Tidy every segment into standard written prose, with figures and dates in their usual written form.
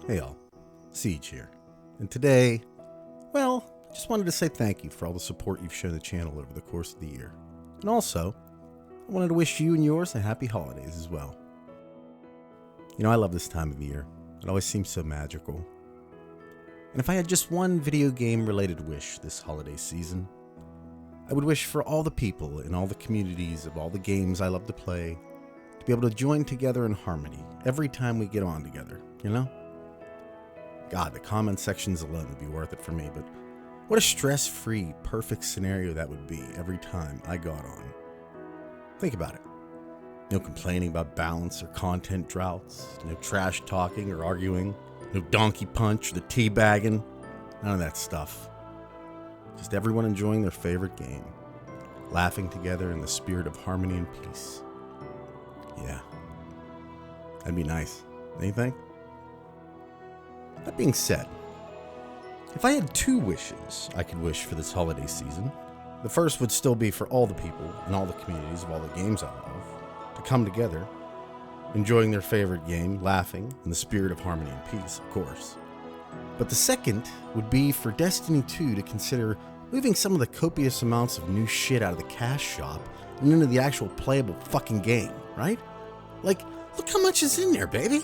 Hey all, Siege here. And today, well, just wanted to say thank you for all the support you've shown the channel over the course of the year. And also, I wanted to wish you and yours a happy holidays as well. You know, I love this time of year. It always seems so magical. And if I had just one video game related wish this holiday season, I would wish for all the people in all the communities of all the games I love to play to be able to join together in harmony every time we get on together, you know? God, the comment sections alone would be worth it for me, but what a stress-free, perfect scenario that would be every time I got on. Think about it. No complaining about balance or content droughts, no trash talking or arguing, no donkey punch or the teabagging, none of that stuff. Just everyone enjoying their favorite game, laughing together in the spirit of harmony and peace. Yeah, that'd be nice, don't you think? That being said, if I had two wishes I could wish for this holiday season, the first would still be for all the people in all the communities of all the games I love to come together, enjoying their favorite game, laughing in the spirit of harmony and peace, of course. But the second would be for Destiny 2 to consider moving some of the copious amounts of new shit out of the cash shop and into the actual playable fucking game, right? Like, look how much is in there, baby!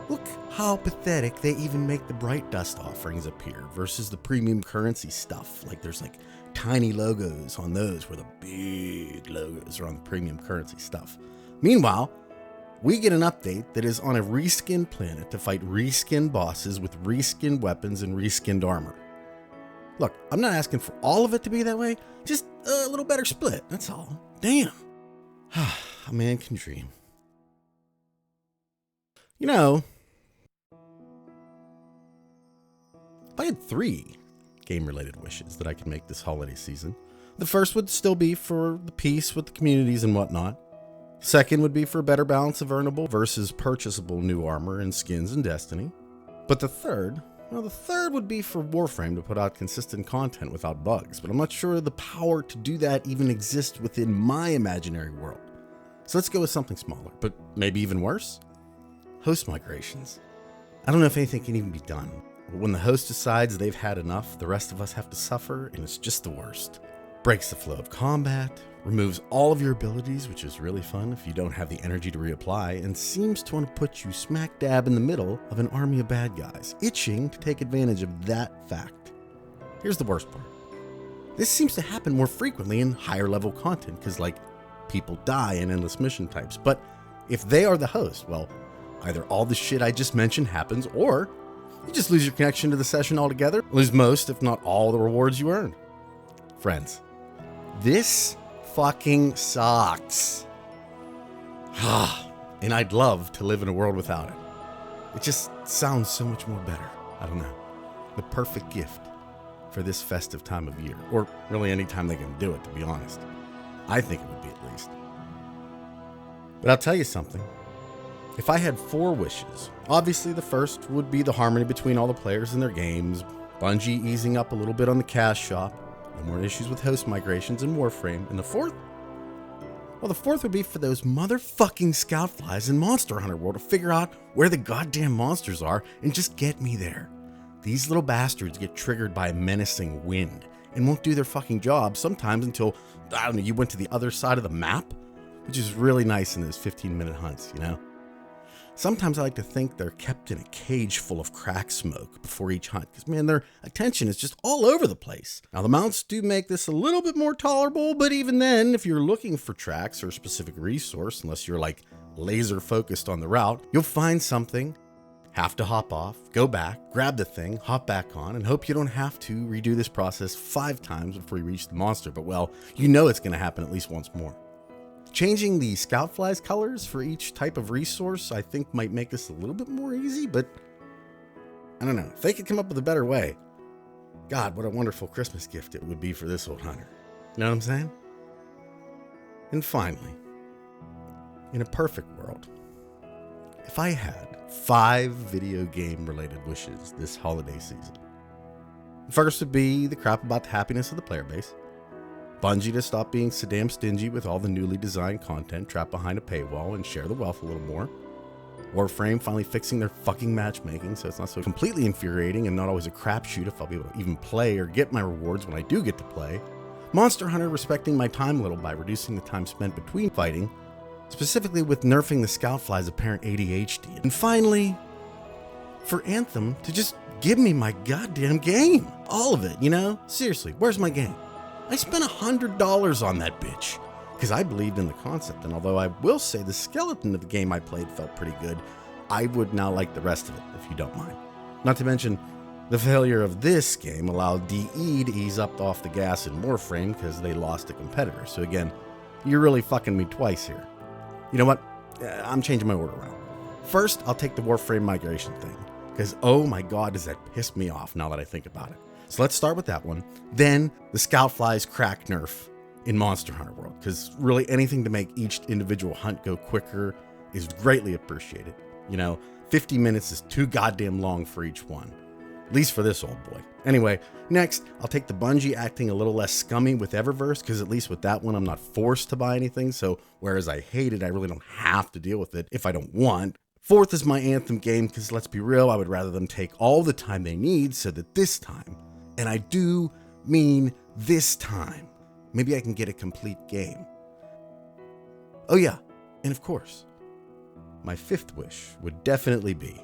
Look how pathetic they even make the Bright Dust offerings appear versus the premium currency stuff. Like there's like tiny logos on those where the big logos are on the premium currency stuff. Meanwhile, we get an update that is on a reskinned planet to fight reskinned bosses with reskinned weapons and reskinned armor. Look, I'm not asking for all of it to be that way, just a little better split, that's all. Damn. A man can dream. You know, if I had three game-related wishes that I could make this holiday season, the first would still be for the peace with the communities and whatnot. Second would be for a better balance of earnable versus purchasable new armor and skins in Destiny. But the third would be for Warframe to put out consistent content without bugs, but I'm not sure the power to do that even exists within my imaginary world. So let's go with something smaller, but maybe even worse. Host migrations. I don't know if anything can even be done. But when the host decides they've had enough, the rest of us have to suffer, and it's just the worst. Breaks the flow of combat, removes all of your abilities, which is really fun if you don't have the energy to reapply, and seems to want to put you smack dab in the middle of an army of bad guys, itching to take advantage of that fact. Here's the worst part. This seems to happen more frequently in higher level content, because like, people die in endless mission types, but if they are the host, well, either all the shit I just mentioned happens, or you just lose your connection to the session altogether, lose most, if not all, the rewards you earned. Friends, this fucking sucks. And I'd love to live in a world without it. It just sounds so much more better. I don't know. The perfect gift for this festive time of year, or really any time they can do it, to be honest. I think it would be at least. But I'll tell you something. If I had four wishes, obviously the first would be the harmony between all the players in their games, Bungie easing up a little bit on the cash shop, no more issues with host migrations and Warframe, and the fourth would be for those motherfucking scoutflies in Monster Hunter World to figure out where the goddamn monsters are and just get me there. These little bastards get triggered by a menacing wind and won't do their fucking job sometimes until, I don't know, you went to the other side of the map, which is really nice in those 15-minute hunts, you know? Sometimes I like to think they're kept in a cage full of crack smoke before each hunt, because man, their attention is just all over the place. Now the mounts do make this a little bit more tolerable, but even then, if you're looking for tracks or a specific resource, unless you're like laser focused on the route, you'll find something, have to hop off, go back, grab the thing, hop back on, and hope you don't have to redo this process 5 times before you reach the monster, but well, you know it's going to happen at least once more. Changing the scoutfly's colors for each type of resource, I think might make this a little bit more easy, but I don't know. If they could come up with a better way, God, what a wonderful Christmas gift it would be for this old hunter. You know what I'm saying? And finally, in a perfect world, if I had 5 video game related wishes this holiday season, the first would be the crap about the happiness of the player base. Bungie to stop being so damn stingy with all the newly designed content trapped behind a paywall and share the wealth a little more. Warframe finally fixing their fucking matchmaking so it's not so completely infuriating and not always a crapshoot if I'll be able to even play or get my rewards when I do get to play. Monster Hunter respecting my time a little by reducing the time spent between fighting, specifically with nerfing the Scoutfly's apparent ADHD. And finally, for Anthem to just give me my goddamn game. All of it, you know? Seriously, where's my game? I spent $100 on that bitch because I believed in the concept, and although I will say the skeleton of the game I played felt pretty good, I would now like the rest of it, if you don't mind. Not to mention, the failure of this game allowed DE to ease up off the gas in Warframe because they lost a competitor. So again, you're really fucking me twice here. You know what? I'm changing my order around. First, I'll take the Warframe migration thing, because oh my god, does that piss me off now that I think about it. So let's start with that one. Then the Scoutfly's crack nerf in Monster Hunter World, because really anything to make each individual hunt go quicker is greatly appreciated. You know, 50 minutes is too goddamn long for each one. At least for this old boy. Anyway, next, I'll take the Bungie acting a little less scummy with Eververse, because at least with that one, I'm not forced to buy anything. So whereas I hate it, I really don't have to deal with it if I don't want. Fourth is my Anthem game, because let's be real, I would rather them take all the time they need so that this time, and I do mean this time, maybe I can get a complete game. Oh yeah, and of course, my fifth wish would definitely be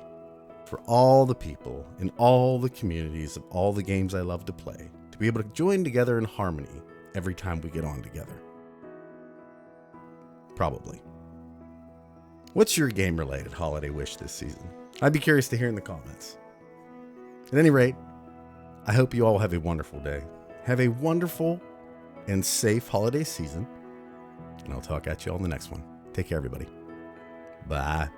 for all the people in all the communities of all the games I love to play to be able to join together in harmony every time we get on together. Probably. What's your game-related holiday wish this season? I'd be curious to hear in the comments. At any rate, I hope you all have a wonderful day. Have a wonderful and safe holiday season. And I'll talk at you all in the next one. Take care, everybody. Bye.